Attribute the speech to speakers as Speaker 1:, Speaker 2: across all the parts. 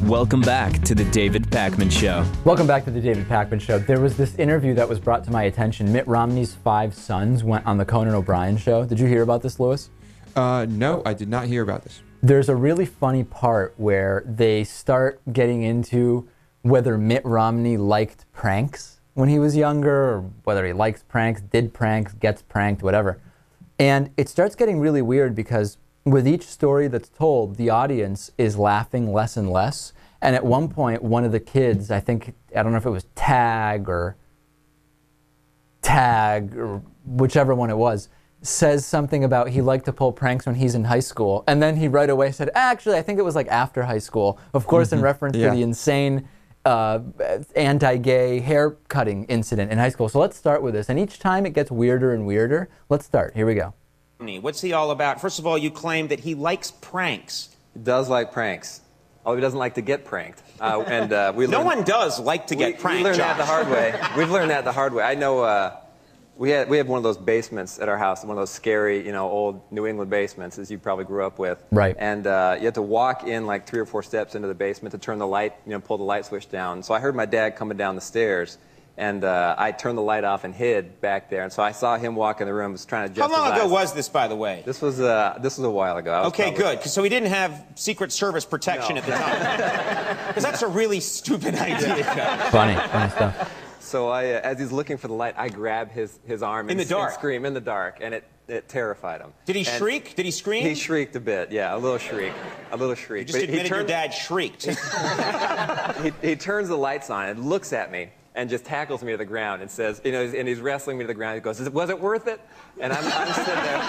Speaker 1: Welcome back to the David Pakman Show.
Speaker 2: Welcome back to the David Pakman Show. There was this interview that was brought to my attention. Mitt Romney's 5 sons went on the Conan O'Brien show. Did you hear about this, Louis?
Speaker 3: No, I did not hear about this.
Speaker 2: There's a really funny part where they start getting into whether Mitt Romney liked pranks when he was younger, or whether he likes pranks, did pranks, gets pranked, whatever. And it starts getting really weird because with each story that's told, the audience is laughing less and less. And at one point, one of the kids, I don't know if it was Tag or whichever one it was, says something about he liked to pull pranks when he's in high school. And then he right away said, actually, I think it was like after high school. Of course, in reference to the insane anti-gay hair cutting incident in high school. So let's start with this. And each time it gets weirder and weirder. Let's start. Here we go.
Speaker 4: What's he all about? First of all, you claim that he likes pranks.
Speaker 5: He does like pranks. Although he doesn't like to get pranked. No
Speaker 4: one does like to get pranked,
Speaker 5: We learned
Speaker 4: Josh.
Speaker 5: that the hard way. We've learned that the hard way. I know we have one of those basements at our house, one of those scary, old New England basements, as you probably grew up with.
Speaker 2: Right.
Speaker 5: And you have to walk in like 3 or 4 steps into the basement to turn the light, pull the light switch down. So I heard my dad coming down the stairs. And I turned the light off and hid back there. And so I saw him walk in the room, was trying to adjust
Speaker 4: How long
Speaker 5: his
Speaker 4: ago
Speaker 5: eyes.
Speaker 4: was this, by the way?
Speaker 5: This was a while ago.
Speaker 4: Okay, good. So he didn't have Secret Service protection at the time. Because that's a really stupid idea.
Speaker 2: Funny stuff.
Speaker 5: So as he's looking for the light, I grab his arm
Speaker 4: In the dark?
Speaker 5: and scream in the dark, and it terrified him.
Speaker 4: Did he shriek? Did he scream?
Speaker 5: He shrieked a bit, yeah, a little shriek.
Speaker 4: You just admitted your dad shrieked.
Speaker 5: He turns the lights on and looks at me and just tackles me to the ground and says, and he's wrestling me to the ground. He goes, was it worth it? And I'm sitting there.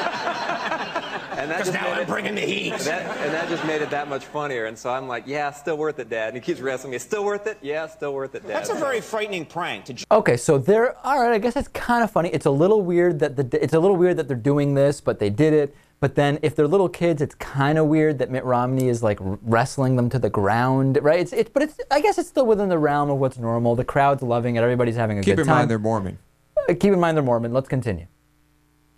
Speaker 5: And that
Speaker 4: Because now I'm bringing the heat.
Speaker 5: And that just made it that much funnier. And so I'm like, yeah, still worth it, Dad. And he keeps wrestling me. Still worth it? Yeah, still worth it, Dad.
Speaker 4: That's a very frightening prank.
Speaker 2: Okay, so all right, I guess it's kind of funny. It's a little weird that they're doing this, but they did it. But then if they're little kids, it's kind of weird that Mitt Romney is like wrestling them to the ground, right? But I guess it's still within the realm of what's normal. The crowd's loving it. Everybody's having a good time.
Speaker 3: Keep in mind they're Mormon.
Speaker 2: Keep in mind they're Mormon. Let's continue.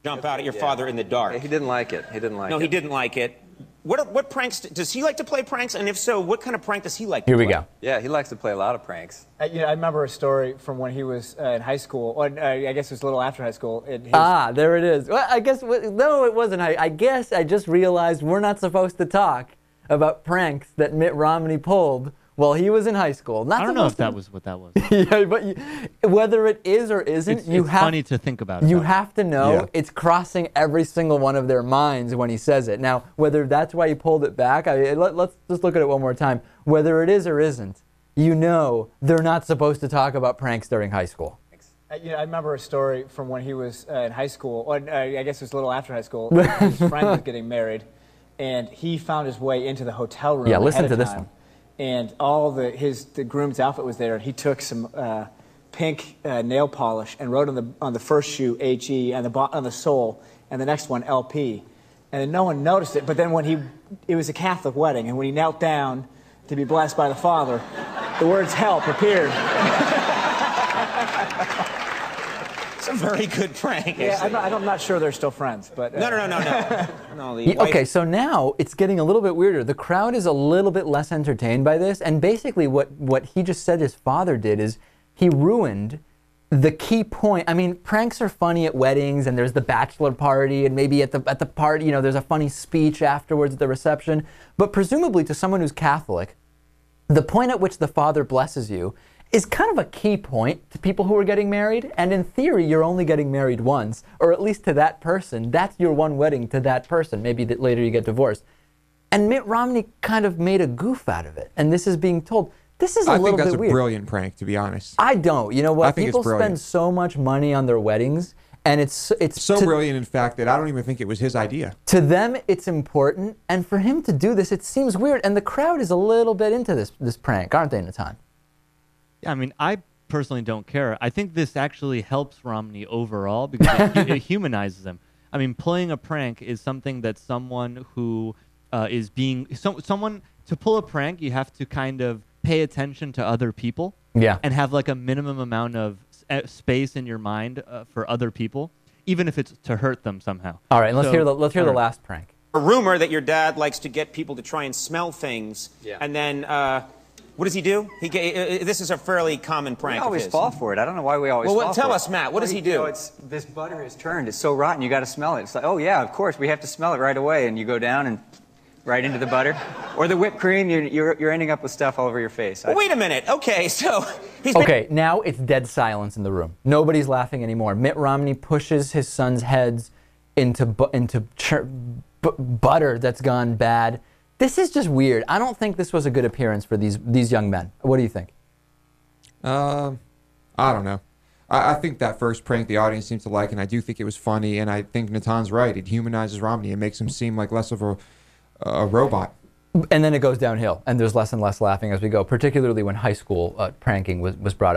Speaker 4: Jump out at your father in the dark.
Speaker 5: He didn't like it.
Speaker 4: No, he didn't like it. What pranks, does he like to play pranks? And if so, what kind of prank does he like to play?
Speaker 2: Here we go.
Speaker 5: Yeah, he likes to play a lot of pranks.
Speaker 6: I remember a story from when he was in high school, or I guess it was a little after high school.
Speaker 2: There it is. Well, I guess, no, it wasn't. I guess I just realized we're not supposed to talk about pranks that Mitt Romney pulled while he was in high school.
Speaker 7: I don't know if that was what that was.
Speaker 2: Yeah, but whether it is or isn't,
Speaker 7: it's funny to think about it.
Speaker 2: You have to know it's crossing every single one of their minds when he says it. Now, whether that's why he pulled it back, let's just look at it one more time. Whether it is or isn't, they're not supposed to talk about pranks during high school.
Speaker 6: I remember a story from when he was in high school, or I guess it was a little after high school. His friend was getting married, and he found his way into the hotel room.
Speaker 2: Yeah, listen
Speaker 6: ahead
Speaker 2: to
Speaker 6: of
Speaker 2: this
Speaker 6: time.
Speaker 2: one.
Speaker 6: And all the groom's outfit was there, and he took some pink nail polish and wrote on the first shoe HE and on the sole, and the next one LP, and then no one noticed it. But then it was a Catholic wedding, and when he knelt down to be blessed by the father, the words "help" appeared.
Speaker 4: It's a very good prank.
Speaker 6: Yeah, I'm not sure they're still friends, but
Speaker 4: No.
Speaker 2: Okay, so now it's getting a little bit weirder. The crowd is a little bit less entertained by this, and basically what he just said his father did is he ruined the key point. I mean, pranks are funny at weddings, and there's the bachelor party, and maybe at the party, there's a funny speech afterwards at the reception. But presumably to someone who's Catholic, the point at which the father blesses you is kind of a key point to people who are getting married. And in theory, you're only getting married once, or at least to that person. That's your one wedding to that person. Maybe that later you get divorced. And Mitt Romney kind of made a goof out of it. And this is being told. This is a little bit weird.
Speaker 3: I think that's a brilliant prank, to be honest.
Speaker 2: I don't. You know what?
Speaker 3: I think
Speaker 2: People
Speaker 3: it's brilliant.
Speaker 2: spend so much money on their weddings, and it's
Speaker 3: so brilliant, in fact, that I don't even think it was his idea.
Speaker 2: To them, it's important, and for him to do this, it seems weird. And the crowd is a little bit into this prank, aren't they, Natan?
Speaker 7: Yeah, I mean, I personally don't care. I think this actually helps Romney overall because it humanizes him. I mean, playing a prank is something that someone who is being someone to pull a prank, you have to kind of pay attention to other people.
Speaker 2: Yeah.
Speaker 7: And have like a minimum amount of space in your mind for other people, even if it's to hurt them somehow.
Speaker 2: All right, let's hear the last prank.
Speaker 4: A rumor that your dad likes to get people to try and smell things, and then What does he do? This is a fairly common prank.
Speaker 8: We always
Speaker 4: of his.
Speaker 8: fall for it. I don't know why we always fall for it.
Speaker 4: Tell us, Matt. What does he do?
Speaker 8: You know, this butter is turned. It's so rotten. You got to smell it. It's like, oh yeah, of course we have to smell it right away. And you go down and right into the butter, or the whipped cream. You're ending up with stuff all over your face.
Speaker 4: Well, wait a minute. Okay, so
Speaker 2: okay, now it's dead silence in the room. Nobody's laughing anymore. Mitt Romney pushes his son's heads into butter that's gone bad. This is just weird. I don't think this was a good appearance for these young men. What do you think?
Speaker 3: I don't know. I think that first prank the audience seems to like, and I do think it was funny, and I think Natan's right. It humanizes Romney. It makes him seem like less of a robot.
Speaker 2: And then it goes downhill, and there's less and less laughing as we go, particularly when high school pranking was brought up.